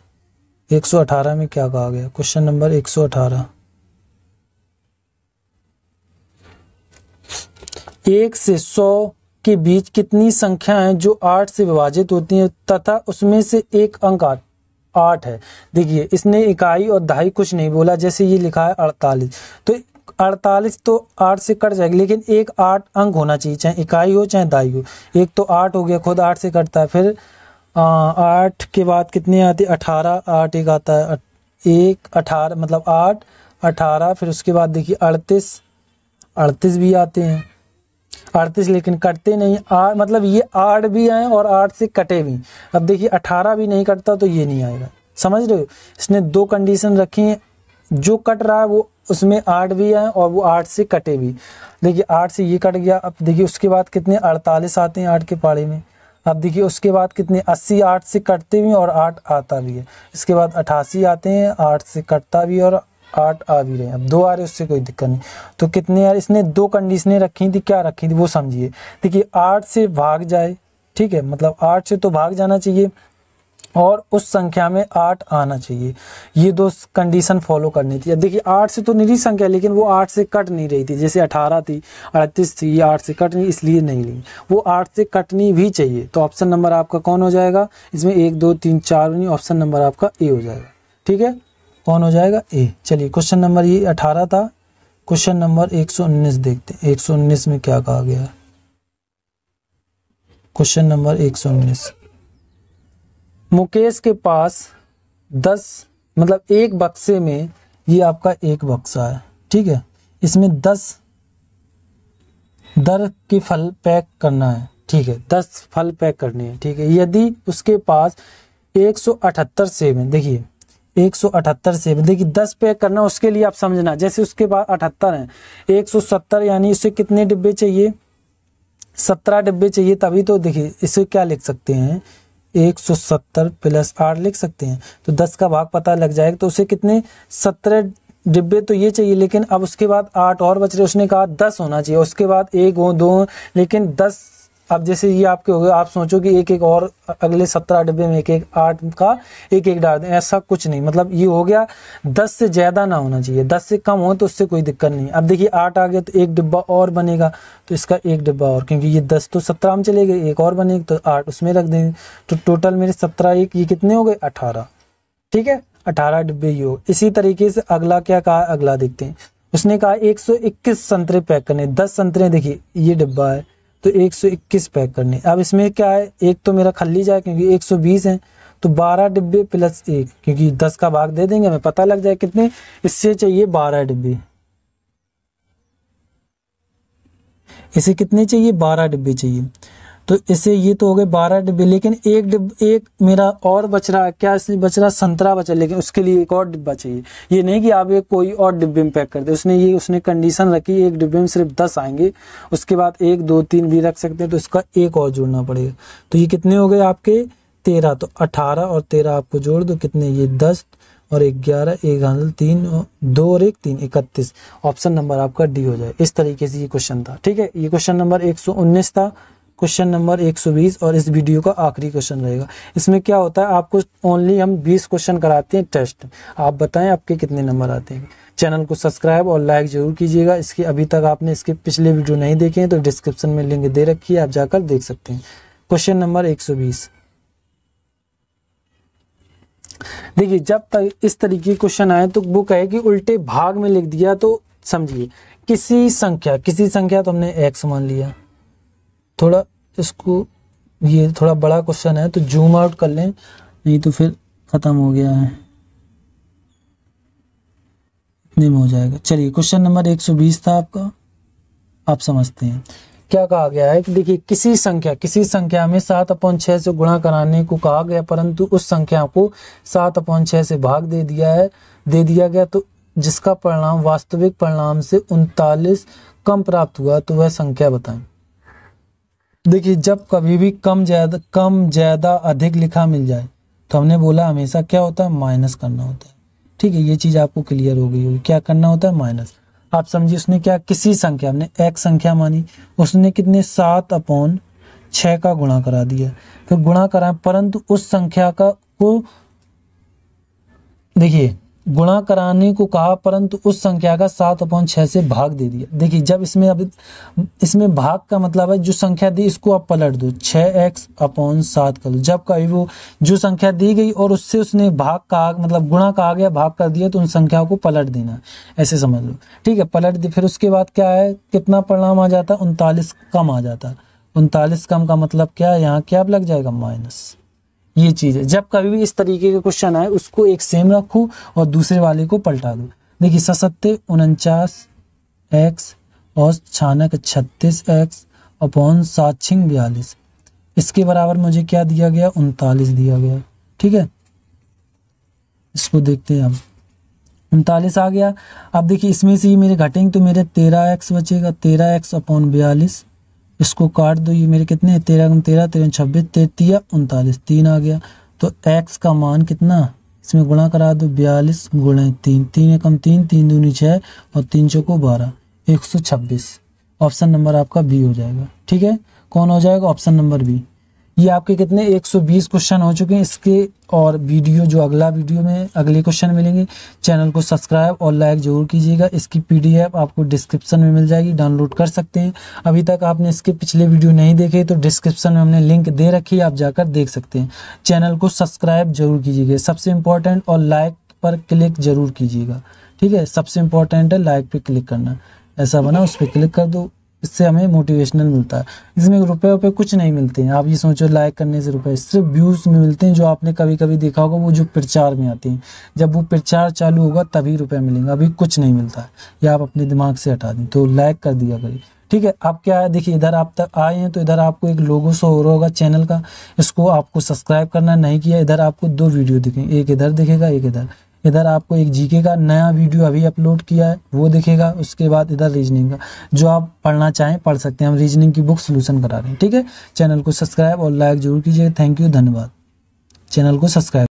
A: 118 में क्या कहा गया। क्वेश्चन नंबर 118, 1 से 100 के बीच कितनी संख्या है जो 8 से विभाजित होती हैं तथा उसमें से एक अंक 8 है। देखिए इसने इकाई और दहाई कुछ नहीं बोला, जैसे ये लिखा है 48, तो 48 तो 8 से कट जाएगी, लेकिन एक 8 अंक होना चाहिए, चाहे इकाई हो चाहे दाई हो। एक तो 8 हो गया, खुद 8 से कटता है। फिर 8 के बाद कितने आते, 18, 8 एक आता है, 1 18 मतलब 8 18, फिर उसके बाद देखिए 38 भी आते हैं, 38 लेकिन कटते नहीं, मतलब ये 8 भी आए और 8 से कटे भी। अब देखिए 18 भी नहीं कटता तो ये नहीं आएगा, समझ रहे हो। इसने 2 कंडीशन रखी है, जो कट रहा है वो उसमें 8 भी आए और वो 8 से कटे भी। देखिए 8 से ये कट गया। अब देखिए उसके बाद कितने 48 आते हैं 8 के पाड़े में। अब देखिए उसके बाद कितने 80 8 से कटते भी और 8 आता भी है। इसके बाद 88 आते हैं, 8 से कटता भी और 8 आ भी रहे हैं। अब 2 आ रहे, उससे कोई दिक्कत नहीं। तो कितने यार, इसने 2 कंडीशनें रखी थी, क्या रखी थी वो समझिए। देखिए 8 से भाग जाए, ठीक है, मतलब 8 से तो भाग जाना चाहिए और उस संख्या में 8 आना चाहिए, ये 2 कंडीशन फॉलो करनी थी। अब देखिए 8 से तो निरी संख्या, लेकिन वो 8 से कट नहीं रही थी, जैसे 18 थी 38 थी, ये 8 से कट नहीं, इसलिए नहीं ली, वो 8 से कटनी भी चाहिए। तो ऑप्शन नंबर आपका कौन हो जाएगा, इसमें 1 2 3 4 नहीं, ऑप्शन नंबर आपका ए हो जाएगा। ठीक है, कौन हो जाएगा, ए। चलिए क्वेश्चन नंबर ये 18 था। क्वेश्चन नंबर 119 देखते हैं, 119 में क्या कहा गया। क्वेश्चन नंबर 119, मुकेश के पास 10 मतलब एक बक्से में, ये आपका एक बक्सा है, ठीक है, इसमें 10 दर के फल पैक करना है, ठीक है, 10 फल पैक करने हैं, ठीक है। यदि उसके पास 178 सेब है, देखिए 178 सेब, देखिए 10 पैक करना, उसके लिए आप समझना, जैसे उसके पास 78 है, 170 यानी उससे कितने डिब्बे चाहिए, 17 डिब्बे चाहिए, तभी तो देखिए इसे क्या लिख सकते हैं, 170 प्लस 8 लिख सकते हैं, तो 10 का भाग पता लग जाएगा। तो उसे कितने 17 डिब्बे तो ये चाहिए, लेकिन अब उसके बाद 8 और बच रहे, उसने कहा 10 होना चाहिए, उसके बाद 1 हो 2, लेकिन 10। अब जैसे ये आपके हो गए, आप सोचो कि एक एक और अगले 17 डिब्बे में एक एक 8 का एक एक डाल दें, ऐसा कुछ नहीं, मतलब ये हो गया 10 से ज़्यादा ना होना चाहिए, 10 से कम हो तो उससे कोई दिक्कत नहीं। अब देखिए 8 आ गया तो एक डिब्बा और बनेगा, तो इसका एक डिब्बा और, क्योंकि ये 10 तो 17 में चले गए, एक और बनेगा तो 8 उसमें रख देंगे, तो टोटल मेरे 17 एक ये कितने हो गए 18, ठीक है, 18 डिब्बे ये हो। इसी तरीके से अगला क्या कहा, अगला देखते हैं। उसने कहा 121 संतरे पैक करने, 10 संतरे, देखिए ये डिब्बा है तो 121 पैक करने। अब इसमें क्या है, एक तो मेरा खाली जाए क्योंकि 120 है, तो 12 डिब्बे प्लस 1, क्योंकि 10 का भाग दे देंगे, हमें पता लग जाए कितने, इससे चाहिए 12 डिब्बे, इसे कितने चाहिए 12 डिब्बे चाहिए, तो इसे ये तो हो गए 12 डिब्बे, लेकिन एक मेरा और बच रहा है, क्या इसमें बच रहा, संतरा बचा, लेकिन उसके लिए एक और डिब्बा चाहिए। ये नहीं कि आप एक कोई और डिब्बे में पैक कर दे, उसने कंडीशन रखी, एक डिब्बे में सिर्फ 10 आएंगे, उसके बाद 1 2 3 भी रख सकते हैं, तो इसका एक और जोड़ना पड़ेगा। तो ये कितने हो गए आपके 13, तो 18 और 13 आपको जोड़ दो, कितने, ये 10 और 11, 1 3 2 और 1 3, 31। ऑप्शन नंबर आपका डी हो जाए। इस तरीके से ये क्वेश्चन था, ठीक है। ये क्वेश्चन नंबर 119 था, क्वेश्चन नंबर 120 और इस वीडियो का आखिरी क्वेश्चन रहेगा। इसमें क्या होता है, आपको ओनली हम 20 क्वेश्चन कराते हैं टेस्ट। आप बताएं आपके कितने नंबर आते हैं। चैनल को सब्सक्राइब और लाइक जरूर कीजिएगा। इसके अभी तक आपने इसके पिछले वीडियो नहीं देखे हैं तो डिस्क्रिप्शन में लिंक दे रखी है, आप जाकर देख सकते हैं। क्वेश्चन नंबर 120, देखिए जब तक इस तरीके के क्वेश्चन आए तो वो कहे कि उल्टे भाग में लिख दिया तो समझिए किसी संख्या तो हमने x मान लिया। थोड़ा इसको, ये थोड़ा बड़ा क्वेश्चन है तो जूम आउट कर लें, नहीं तो फिर खत्म हो गया है, इतने में हो जाएगा। चलिए क्वेश्चन नंबर 120 था आपका, आप समझते हैं क्या कहा गया है कि देखिए किसी संख्या में 7/6 से गुणा कराने को कहा गया, परंतु उस संख्या को 7/6 से भाग दे दिया गया, तो जिसका परिणाम वास्तविक परिणाम से 39 कम प्राप्त हुआ, तो वह संख्या बताएं। देखिए जब कभी भी कम ज्यादा अधिक लिखा मिल जाए तो हमने बोला हमेशा क्या होता है, माइनस करना होता है। ठीक है, ये चीज आपको क्लियर हो गई होगी, क्या करना होता है, माइनस। आप समझिए उसने क्या, किसी संख्या, हमने एक संख्या मानी, उसने कितने 7/6 का गुणा करा दिया, फिर गुणा करा, परंतु उस संख्या को देखिए गुणा कराने को कहा, परंतु उस संख्या का 7/6 से भाग दे दिया। देखिए जब इसमें भाग का मतलब है जो संख्या दी इसको आप पलट दो, 6x/7 कर दो। जब कभी वो जो संख्या दी गई और उससे उसने भाग का मतलब गुणा कहा गया, भाग कर दिया, तो उन संख्या को पलट देना, ऐसे समझ लो। ठीक है, पलट दी, फिर उसके बाद क्या है, कितना परिणाम आ जाता है, 39 कम आ जाता है। 39 कम का मतलब क्या है, यहाँ क्या लग जाएगा, माइनस। ये चीज है, जब कभी भी इस तरीके का क्वेश्चन आए उसको एक सेम रखो और दूसरे वाले को पलटा दो। देखिए 7 49x और 36x/7 इसके बराबर मुझे क्या दिया गया, 39 दिया गया। ठीक है, इसको देखते हैं अब, 39 आ गया। अब देखिए इसमें से ये मेरे घटेंगे तो मेरे 13x बचेगा, 13x/42, इसको काट दो, ये मेरे कितने, 13 × 13 13 26 33 39, 3 आ गया। तो x का मान कितना, इसमें गुणा करा दो, 42 × 3, 3 एकम 3, 3 दूनी 6 और 3 चौको 12, 126। ऑप्शन नंबर आपका बी हो जाएगा। ठीक है, कौन हो जाएगा, ऑप्शन नंबर बी। ये आपके कितने 120 क्वेश्चन हो चुके हैं इसके, और वीडियो जो अगला वीडियो में अगले क्वेश्चन मिलेंगे। चैनल को सब्सक्राइब और लाइक जरूर कीजिएगा। इसकी PDF आपको डिस्क्रिप्शन में मिल जाएगी, डाउनलोड कर सकते हैं। अभी तक आपने इसके पिछले वीडियो नहीं देखे तो डिस्क्रिप्शन में हमने लिंक दे रखी है, आप जाकर देख सकते हैं। चैनल को सब्सक्राइब जरूर कीजिएगा, सबसे इम्पोर्टेंट, और लाइक पर क्लिक जरूर कीजिएगा। ठीक है, सबसे इम्पोर्टेंट है लाइक पे क्लिक करना, ऐसा बना उस पर क्लिक कर दो, इससे हमें मोटिवेशनल मिलता है। इसमें रुपए कुछ नहीं मिलते हैं, आप ये सोचो लाइक करने से रुपए, सिर्फ व्यूज में मिलते हैं, जो आपने कभी कभी देखा होगा, वो जो प्रचार में आते हैं। जब वो प्रचार चालू होगा तभी रुपए मिलेंगे, अभी कुछ नहीं मिलता है, या आप अपने दिमाग से हटा दें। तो लाइक कर दिया करिए। ठीक है, अब क्या है, देखिए इधर आप तक आए हैं तो इधर आपको एक लोगो शो हो रहा होगा चैनल का, इसको आपको सब्सक्राइब करना नहीं किया। इधर आपको 2 वीडियो दिखेंगे, एक इधर दिखेगा, एक इधर। इधर आपको एक जीके का नया वीडियो अभी अपलोड किया है वो दिखेगा, उसके बाद इधर रीजनिंग का, जो आप पढ़ना चाहें पढ़ सकते हैं। हम रीजनिंग की बुक सोल्यूशन करा रहे हैं। ठीक है, चैनल को सब्सक्राइब और लाइक जरूर कीजिए। थैंक यू, धन्यवाद। चैनल को सब्सक्राइब